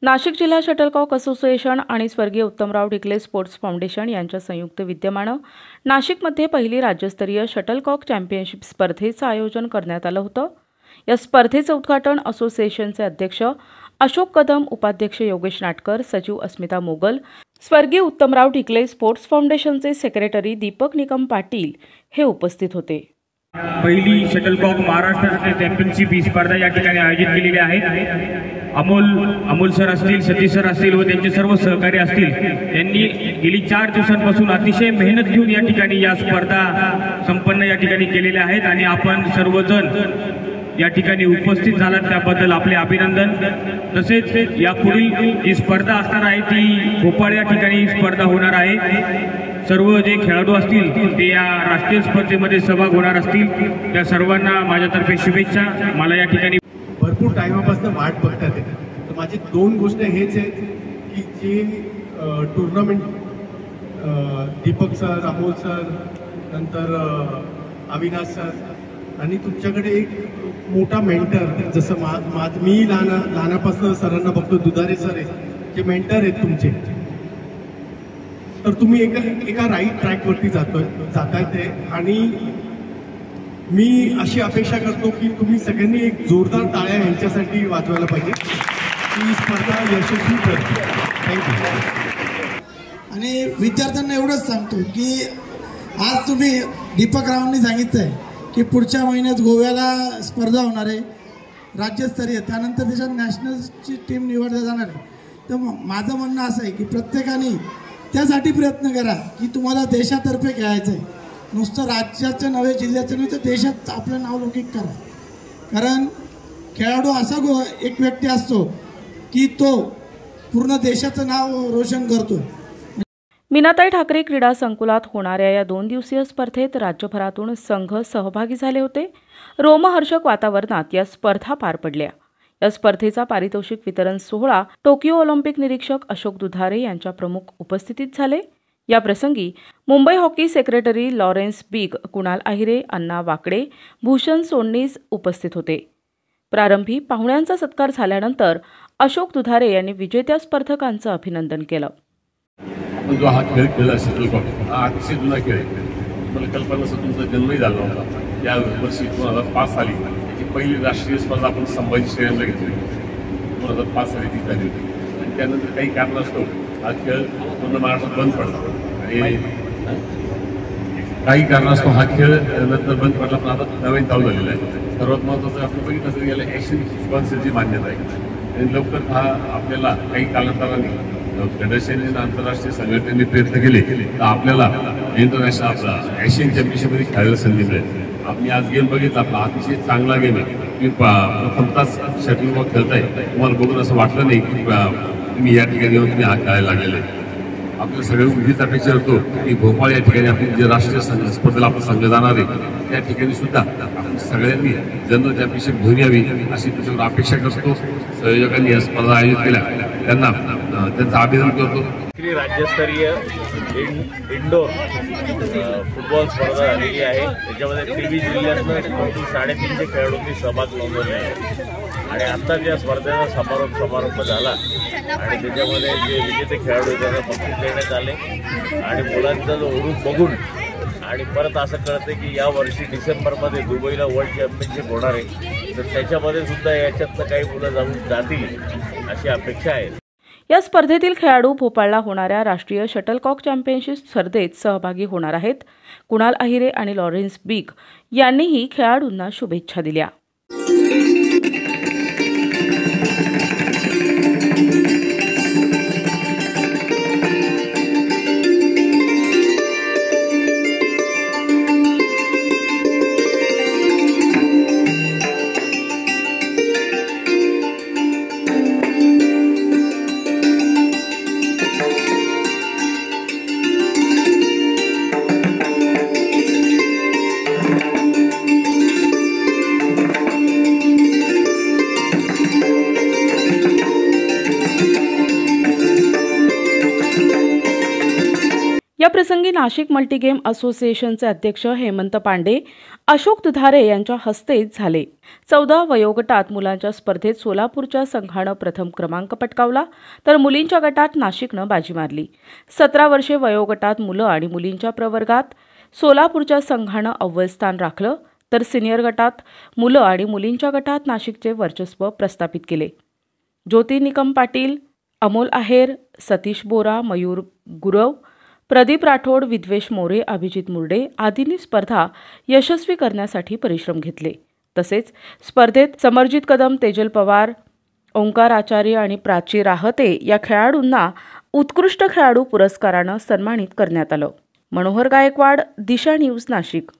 नाशिक जिल्हा shuttlecock association आणि स्वर्गीय उत्तमराव ढिकले स्पोर्ट्स फाउंडेशन यांच्या संयुक्त विद्यमाने नाशिकमध्ये पहिली राज्यस्तरीय शटलकॉक चॅम्पियनशिप स्पर्धेचं आयोजन करण्यात आलं होतं। या स्पर्धेचं उद्घाटन असोसिएशनचे अध्यक्ष अशोक कदम, उपाध्यक्ष योगेश नाटकर, सचिव अस्मिता मोगल, स्वर्गीय उत्तमराव ढिकले स्पोर्ट्स फाउंडेशनचे सेक्रेटरी दीपक निकम पाटील हे उपस्थित होते। पहिली शटलकॉक महाराष्ट्र चॅम्पियनशिप ही स्पर्धा या ठिकाणी आयोजित केलेली आहे। अमोल सर असतील, सतीश सर असतील व त्यांचे सर्व सहकारी असतील, त्यांनी गेली 4 दिवसांपासून अतिशय मेहनत घेऊन या ठिकाणी या स्पर्धा संपन्न या ठिकाणी केलेल्या आहेत आणि आपण सर्वजण या ठिकाणी उपस्थित झालात त्याबद्दल आपले अभिनंदन। तसेच यापुढील जी स्पर्धा असणार आहे ती भोपाळ या ठिकाणी स्पर्धा होणार आहे। सर्व जे खेळाडू असतील ते या राष्ट्रीय स्पर्धेमध्ये सहभाग होणार असतील, त्या सर्वांना माझ्यातर्फे शुभेच्छा। मला या ठिकाणी भरपूर टाइमापासून वाट बघतात आहे, तर माझी 2 गोष्ट हेच आहेत की जे tournament Deepak sir, Amol sir, नंतर अविनाश सर आणि तुमच्याकडे एक मोठा मेंटर जसं मी लहानापासून सरांना बघतो, दुधारे सर आहे जे मेंटर आहेत तुमचे, तर तुम्ही एका राईट ट्रॅकवरती जाताय ते आणि मी अशी अपेक्षा करतो की तुम्ही सगळ्यांनी एक जोरदार टाळ्या यांच्यासाठी वाजवायला पाहिजे की स्पर्धा यशस्वी ठरते। थँक्यू। आणि विद्यार्थ्यांना एवढंच सांगतो की आज तुम्ही दीपक रावांनी सांगितलंय की पुढच्या महिन्यात गोव्याला स्पर्धा होणार आहे राज्यस्तरीय, त्यानंतर त्याच्यात नॅशनलची टीम निवडल्या जाणार आहे। तर माझं म्हणणं असं आहे की प्रत्येकाने त्यासाठी प्रयत्न करा की तुम्हाला देशातर्फे खेळायचं आहे, नुसतं राज्याचं नव्हे, जिल्ह्याचं नाही, तर देशात आपलं नाव लौकिक करा। कारण खेळाडू असा एक व्यक्ती असतो की तो पूर्ण देशाचं नाव रोशन करतो। मीनाताई ठाकरे क्रीडा संकुलात होणाऱ्या या 2 दिवसीय स्पर्धेत राज्यभरातून संघ सहभागी झाले होते। रोमहर्षक वातावरणात या स्पर्धा पार पडल्या। या स्पर्धेचा पारितोषिक वितरण सोहळा टोकियो ऑलिम्पिक निरीक्षक अशोक दुधारे यांच्या प्रमुख उपस्थितीत झाले। या प्रसंगी Mumbai hockey secretary Lawrence Big, Kunal Ahire, Anna Wakde, Bhushan सोडणीस उपस्थित होते। प्रारंभी पाहुण्यांचा सत्कार झाल्यानंतर अशोक दुधारे यांनी विजेत्या स्पर्धकांचं अभिनंदन केलं। जो हा खेळ खेळला शटलकॉक हा अतिशय जुना खेळ आहे। मला कल्पना असं तुमचा जन्मही झाला होता। या वर्षी 2005 साली याची पहिली राष्ट्रीय स्पर्धा आपण संभाजी स्टेडियमला घेतली। 2005 साली ती झाली होती आणि त्यानंतर काही कारणास्तव हा खेळ पूर्ण महाराष्ट्रात बंद पडला आणि काही कारणास्तव हा खेळ नंतर बंद पडला, पण आता नवीन चालू झालेला आहे। सर्वात महत्त्वाचं आपण बघितलं तर याला एशियन काउन्सिलची मान्यता आहे आणि लवकर हा आपल्याला काही कालांतराने फेडरेशन आंतरराष्ट्रीय संघटनेने प्रयत्न केले तर आपल्याला इंटरनॅशनल आपला एशियन चॅम्पियनशिपमध्ये खेळायला संधी मिळेल। आपण आज गेम बघितला, आपला अतिशय चांगला गेम आहे। तुम्ही प्रथमताच शटलकॉक खेळताय, तुम्हाला बघून असं वाटलं नाही की तुम्ही या ठिकाणी येऊन तुम्ही हा खेळायला लागलेले। आपल्या सगळ्यांनी हीच अपेक्षा करतो की भोपाळ या ठिकाणी आपली जे राष्ट्रीय स्पर्धेला आपला संघ जाणार आहे त्या ठिकाणी सुद्धा आपण सगळ्यांनी जनरल चॅम्पियनशिप घेऊन यावी अशी त्याच्यावर अपेक्षा करतो। संयोजकांनी या स्पर्धा आयोजित केल्या त्यांना त्यांचं अभिनंदन करतो। राज्यस्तरीय इंडोर फुटबॉल स्पर्धा झालेली आहे। त्याच्यामध्ये 23 जिल्ह्यातनं 350 खेळाडूंनी सहभाग नोंदवले आहे आणि आता त्या स्पर्धेचा समारोप झाला आणि त्याच्यामध्ये जे विजेते खेळाडू त्यांना बक्षीस देण्यात आले आणि मुलांचा जो उरूप बघून आणि परत असं कळतं की या वर्षी डिसेंबरमध्ये दुबईला वर्ल्ड चॅम्पियनशिप होणार आहे, तर त्याच्यामध्ये सुद्धा याच्यातनं काही मुलं जातील अशी अपेक्षा आहे। या स्पर्धेतील खेळाडू भोपाळला होणाऱ्या राष्ट्रीय शटलकॉक चॅम्पियनशिप स्पर्धेत सहभागी होणार आहेत। कुणाल आहिरे आणि लॉरेन्स बिग यांनीही खेळाडूंना शुभेच्छा दिल्या। याप्रसंगी नाशिक मल्टीगेम असोसिएशनचे अध्यक्ष हेमंत पांडे, अशोक दुधारे यांच्या हस्ते झाले. 14 वयोगटात मुलांच्या स्पर्धेत सोलापूरच्या संघानं प्रथम क्रमांक पटकावला, तर मुलींच्या गटात नाशिकनं बाजी मारली. 17 वर्षे वयोगटात मुलं आणि मुलींच्या प्रवर्गात सोलापूरच्या संघानं अव्वल स्थान राखलं, तर सिनियर गटात मुलं आणि मुलींच्या गटात नाशिकचे वर्चस्व प्रस्थापित केले. ज्योती निकम पाटील, अमोल आहेर, सतीश बोरा, मयूर गुरव, प्रदीप राठोड, विद्वेश मोरे, अभिजित मुर्डे आदींनी स्पर्धा यशस्वी करण्यासाठी परिश्रम घेतले. तसेच स्पर्धेत समरजित कदम, तेजल पवार, ओंकार आचार्य आणि प्राची राहते या खेळाडूंना उत्कृष्ट खेळाडू पुरस्कारानं सन्मानित करण्यात आलं. मनोहर गायकवाड, दिशा न्यूज, नाशिक.